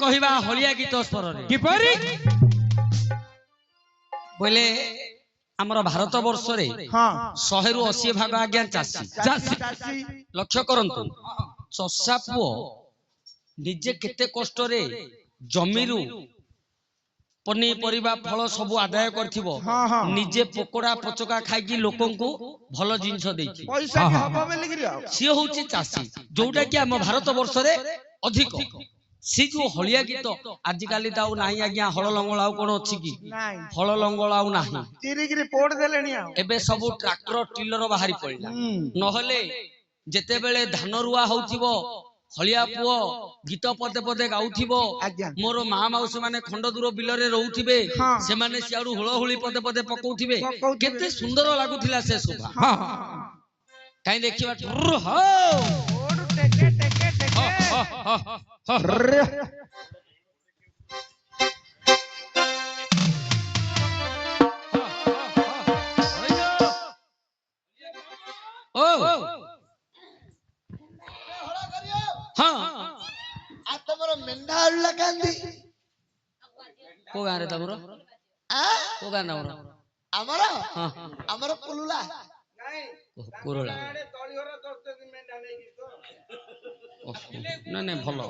कहिबा हलिया गीत स्वर रे किपरि बोले हमर भारत वर्ष रे हां 100 रु 80 भाग आज्ञा चासी चासी लक्ष्य करंतु चषा पुओ निजे केते कष्ट रे जमीरु पनी परिबा फल सब आदाय करथिबो निजे पकोड़ा पचका खाइ की लोकन को भलो जिंस देछि पैसा की हबो बेली गिरियो सी होछि चासी जोटा कि हम भारत वर्ष रे अधिक सी जो हलिया गीत आज काली ताऊ नाही आज्ञा हळ लंगळ आउ कोन अछि की हळ लंगळ आउ नाही चिरी गिरी पोड देलेनी आ एबे सब ट्रैक्टर टिलर बाहरी पड़िला नहले जेते बेले धान रुआ होउथिबो हलिया पुओ गीत पदे पदे गाउथिबो मोर मा माउसी माने खंड दूर बिलरे रहउथिबे से माने सियाडू हुळहुळी पदे पदे पकउथिबे केते सुंदर लागुथिला से शोभा हां काई देखिबा हो ओड टेके टेके टेके ओ हां आ तमरो मेंढा हल्ला कांदी को गारे तमरो आ को गाना हमरो हमरो हां हमरो पुलुला नहीं कुरला आड़े तळी होरा 10 दिन मेंढा नै की तो ना ना भलो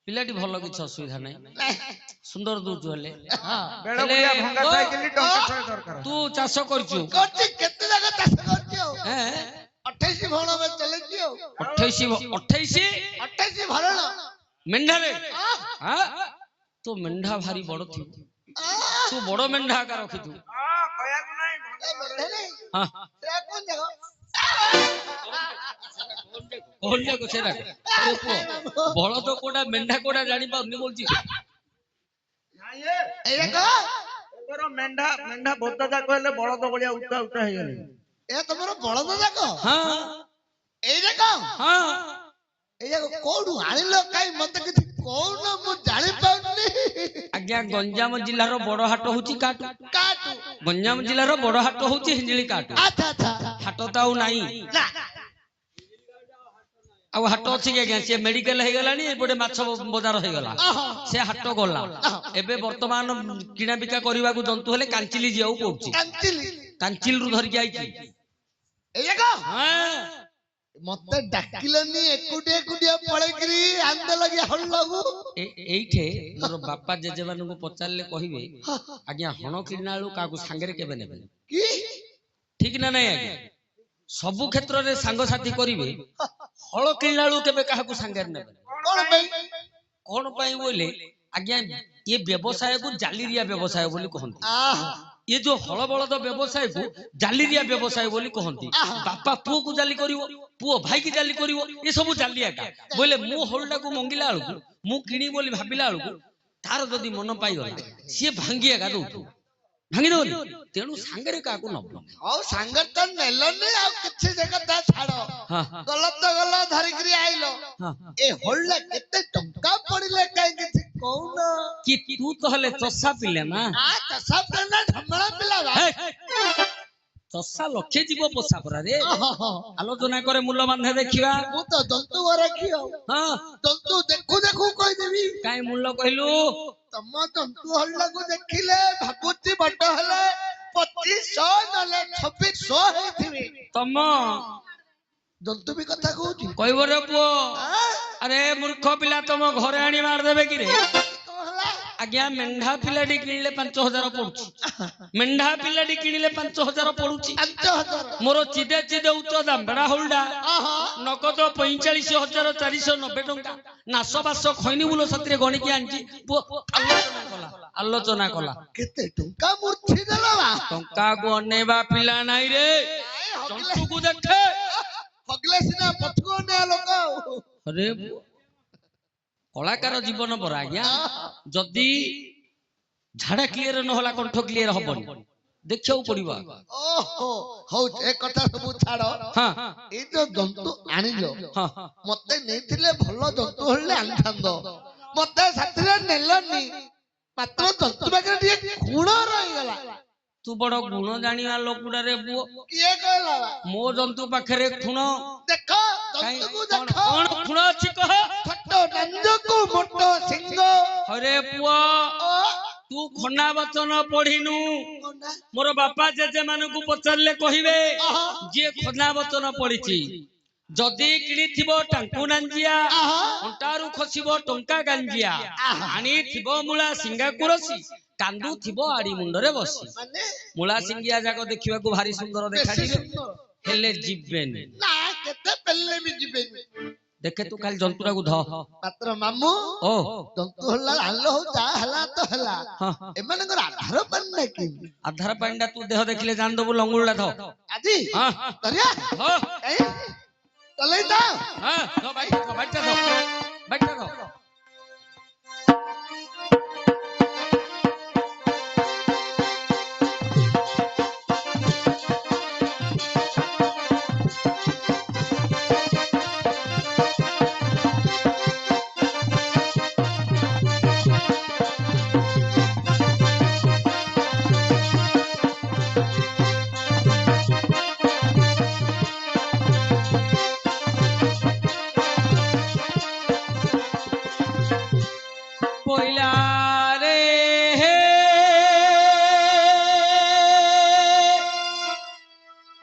पिलाटी भलो किछ असुविधा नै सुंदर दूजु हले हां बेडा बुढ़िया भंगा साइकिल टंका छय दरकार तू चाष करछु करती केते जगह चाष करती हो हैं 28 भरण में चले जियो 28 भरण मेंढा रे हां तो मेंढा भारी बड़ थी तू बड़ मेंढा का रखी तू हां कया को नहीं मेंढा नहीं हां रे कोन जगह कोन जगह से अरे पो बड़ तो कोडा मेंढा कोडा जानि पाउनी बोलची नहीं ए को एकर मेंढा मेंढा बोता जा कहले बळद बळिया उता उता हे गेले ए तमरो बळद जाको हां ए जाको हां ए जाको कोडू आनिलो काई मते किछि कोन मु जानि पाउनी आज्ञा गंजाम जिल्ला रो बड़ हाट होची काटू काटू गंजाम जिल्ला रो बड़ हाट होची हिंजली काटू अच्छा अच्छा हाट ताऊ नाही ना आ हाट अछि के से मेडिकल हे गलानी एपटे माछ बाजार हे गला से हाट गला एबे वर्तमान किना बिका करबा को जंतु हेले कांचिली जियाउ पड़छि कांचिल रु धर के आइछि ए जाको हां मते डाकिलनी एकुटे एकुटिया पळेकरी आंदे लगे हल्लागु एइठे मोर बापा जेजेबान को पचारले कहिबे आज्ञा हण किनाळू काकू सांगरे केबे नेबे की ठीक ना नहीं आज्ञा सबु क्षेत्र रे सांग साथी करिवे हळ किनाळू केबे काकू सांगरे नेबे कोन पई बोले आज्ञा ये व्यवसाय को जालीरिया व्यवसाय बोली कहंती ये जो हल बलद व्यवसाय को जालीरिया व्यवसाय बोली कहंती बापा पुओ को जाली करिवो पुओ भाई की जाली करिवो ये सब जालिया का बोले मु हलटा को मंगिला आलू मु किनी बोली भाबिला आलू तार जदी मन पाई गला से भांगिया का दउतु भांगी दोनी तेनु सांगरे का को नब औ सांगर त नेलनी आ किछि जगह ता छाड़ो गलत गलत धरिकरी आइलो ए हल्ला केते टंका पड़िले काई किछि कोन कि तू तो हले चसा पिले ना आ चसा पेना ढमळा पिलावा चसा लक्षे जीव पोसा परा रे आलोचना करे मूल्य बांधे देखिबा मु तो जंतु रखियो हां जंतु देखु देखु कहि देबी काई मूल्य कहलु तम जंतु हल्ला को देखिले भाबुती बड हले 2500 नले 2600 हेथिबी तम जंतु भी कथा कहूची कहबो रे पुओ अरे मूर्ख पिला तम घरे आनी मार देबे कि रे आज्ञा मेंढा पिलाडी किनिले 5000 पडुची मेंढा पिलाडी किनिले 5000 पडुची 5000 मोर चिदे चिदे उच्च दाम बेडा होल्डा नगद 45490 टंका नास बास खैनी बुलो सतरे गणी के आंची आलोचना कला केते टंका मूर्छी देला बा टंका को अनेबा पिला नाही रे जंतु को देखे हगले सिना पथको ने लोक अरे कलाकार जीवन पर आज्ञा जदि झाड़ा क्लियर न होला कंठ क्लियर हबनी देखियो पड़िबा ओहो हो ए कथा सब छाड़ो हां ए जो जंतु आनिलो हां मते नेथिले भलो जंतु हल्ले आनिथांदो मते साथरे नेलनी मात्र जंतु बाके टिके खुण रही गला तू बड़ गुण जानिया लोकुडा रे बुओ किए कहला मो जंतु पाखरे खुण देखो जंतु को देखो कोन खुण अछि कह छोटो नंदको मोटो सिंह अरे पुआ तू खना वचन पढ़िनु मोर बापा जेजे मानकु पचारले कहिबे जे खना वचन पढ़िछि जदि किणिथिबो टांकु नांजिया अंटारु खसिबो टंका गांजिया आनी थिबो मुला सिंगा कुरसी कांदु थिबो आड़ी मुंडरे बसी मुला सिंगिया जाको देखिबाकू भारी सुंदर देखाजिबे हेले जिबेनी ना केते पेले भी जिबेनी देखे तू खाली जंतुरा को ध मात्र मामू ओ जंतु हल्ला आलो हो जा हला तो हला एमानकर आधार पांडा कि आधार पांडा तू देह देखले जान दबु लंगुलडा ध आजी हां दरिया हो ए चलै दा हां ध भाई ध बैठा ध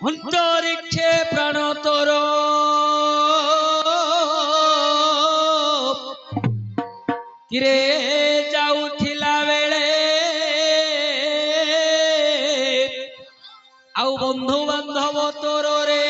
अंतरिक्षे प्राण तोर किरे जाउथिला बेले आउ बंधु बांधव तोर रे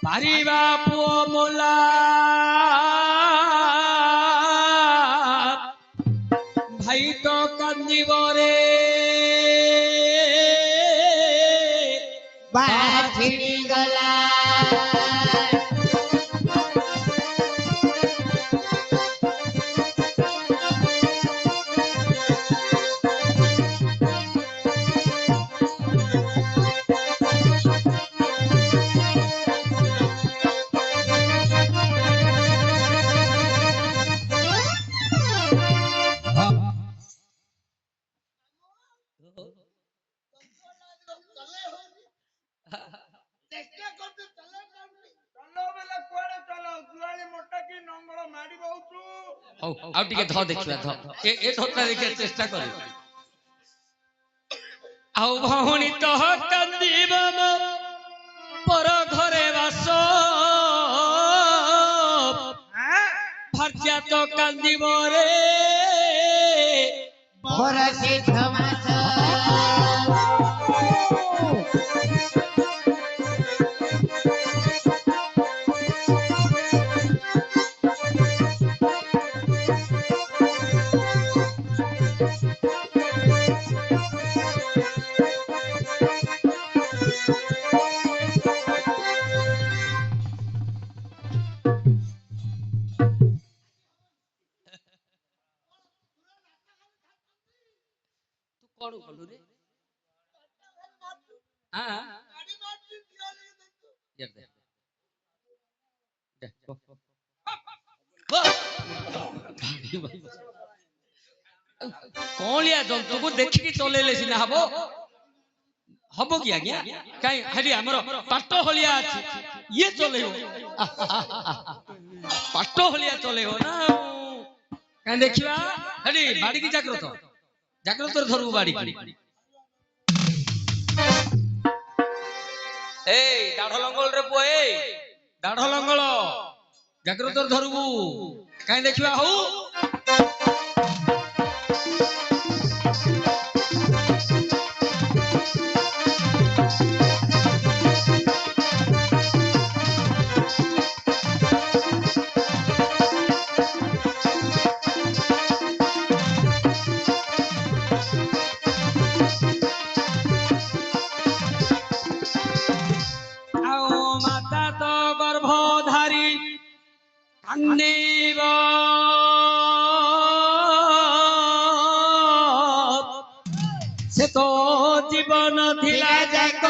पारिबा पुओ मोला भाई तो कंदीब रे बाछिड़ी गला आउ टिके ध देखिबा ध ए धोता देखि चेष्टा कर आउ भौणी तो कंदीब मो पर घरे वास फरजा तो कंदीब रे बरसे धमास कौन बोलू रे हां यार दे कौन लिया जंतु को देखि चलेले सिना हबो हबो कि आज्ञा काई हरी हमर पाटो हलिया अछि ये चलेओ पाटो हलिया चलेओ ना काई देखिबा हरी बाड़ी की जाग्रत जाग्रत धरु बाड़ी की ए दाढ लंगल रे पुओ ए दाढ लंगल जाग्रत धरबू काई देखिबा हौ कांदीब से तो जीवन थिला जाक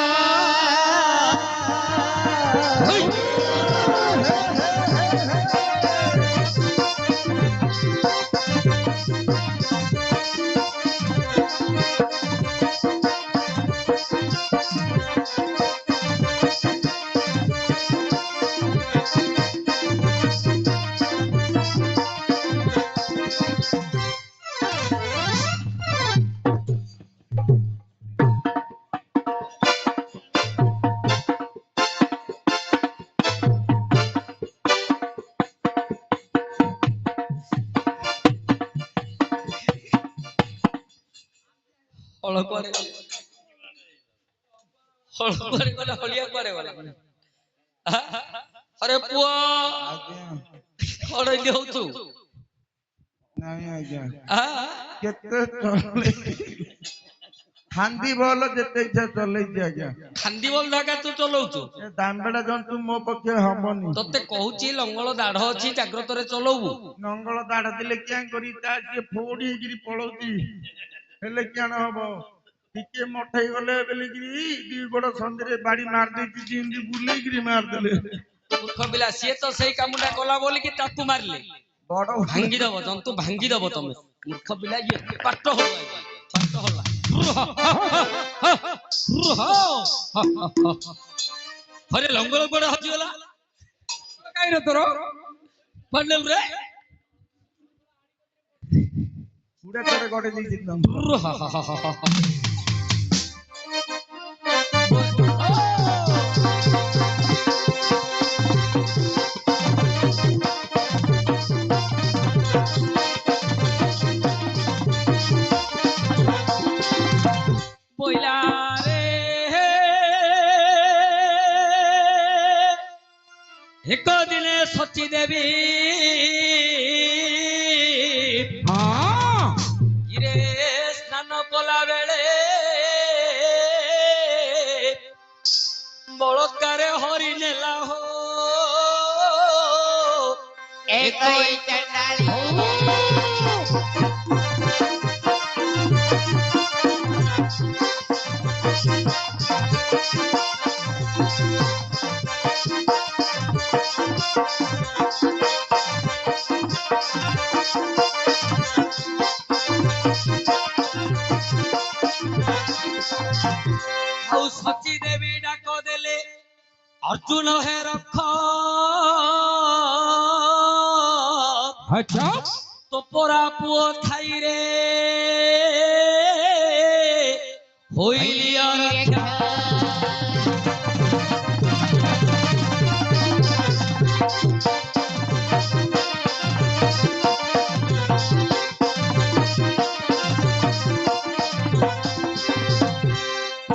हल कुआडे गला हलिया कुआडे गला अरे पुआ कौन देऊ तू नहीं आज्ञा आ केते चले खांदी बोल जेते इच्छा चले आज्ञा खांदी बोल धागा तू चलाउछु ए दामबेड़ा जंतु मो पक्षे हबनी तते कहूची लंगल दाढ़ अछि जाग्रत रे चलाऊ नंगल दाढ़ दिले क्या करी ता के फोड़ी गिरी पळौती हेले क्या न हबो टिके मठई गले बेली गिरी दी गोड़ संदरे बाड़ी मार देती जिंदी बुले गिरी मार देले मूर्ख पिला सिए तो सही कामटा कला बोली कि ताकू मारले बड़ भांगी दब जंतु भांगी दब तमे मूर्ख पिला ये पाट होला पाट होला अरे लंगल बड़ हजी गला काई रे तोर पडल रे पूरा करे गोड़े दी एकदम बोला रे एक दिने सची देवी हाँ गिरे स्नान कला बेले बलत्कारे हरि नेला हो एक ही चंडाली ଆଉ ସଚୀ ଦେବୀ ଡାକ ଦେଲେ अर्जुन है रख अच्छा तो पोरा पुओ थाई रे होइलिया रक्षा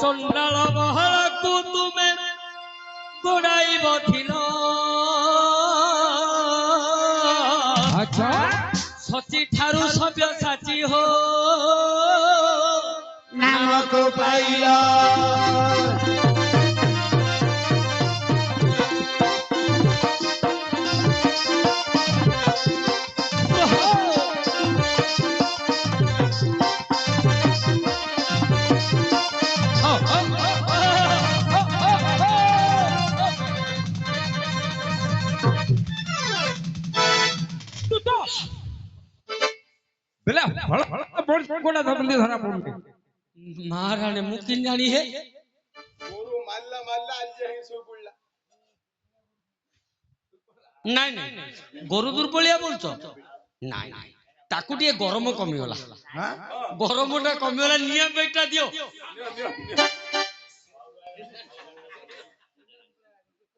चंडाल बहल को तुमे गोड़ाई बथिल अच्छा सची ठारू सभ्य साची हो नाम को पाइला बेला फळ बोल कोणा धरली धरा पडली महाराणे मुकिन जानी है गुरु मारला मारला आज हे सो पडला नाई नाई गरु दुर्बलिया बोलছো नाई नाई ताकू टिए गरम कमी गला हां गरमटा कमी गला निया बेटा दियो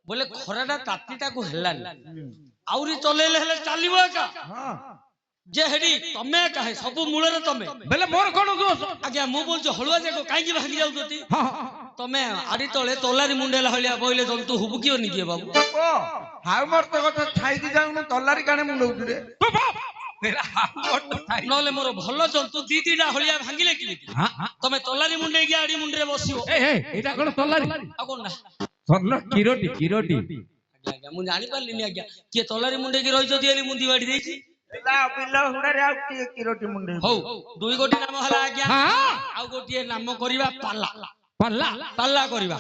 बोले खराटा तातीटा को हेलानी आउरी चलेले हेले चालिबो का हां जे हेडी तमे काहे सबु मूଳରେ तमे बेला मोर कोन दोष आज्ञा मु बोलছো हळुआ जाको काई भागी जाउतती हां तमे आडी तळे तोलारी मुंडेला हलिया बोइले जंतु हुबु कियो निके बाबू ओ हाउ मर तो कथा खाई दी जाउनु तल्लारी काने मुंडौतु रे तो बाप बेला मोर तो थाई नले मोर भलो जंतु दी दिडा हलिया भांगिले कि हां तमे तोलारी मुंडे गि आडी मुंडरे बसिबो ए एटा कोन तल्लारी आ कोन ना सरल किरोटी आज्ञा मु जानि पारलिनी आज्ञा के तोलारी मुंडे गि रहि जदी एली मुंदी बाडी देछि बिला बिला हुडा रे आउ की रोटी मुंडे हौ दुई गोटी नाम हला आज्ञा हां ଆଉ ଗୋଟିଏ ନାମ କରିବା ପାଲା ପାଲା ପାଲା କରିବା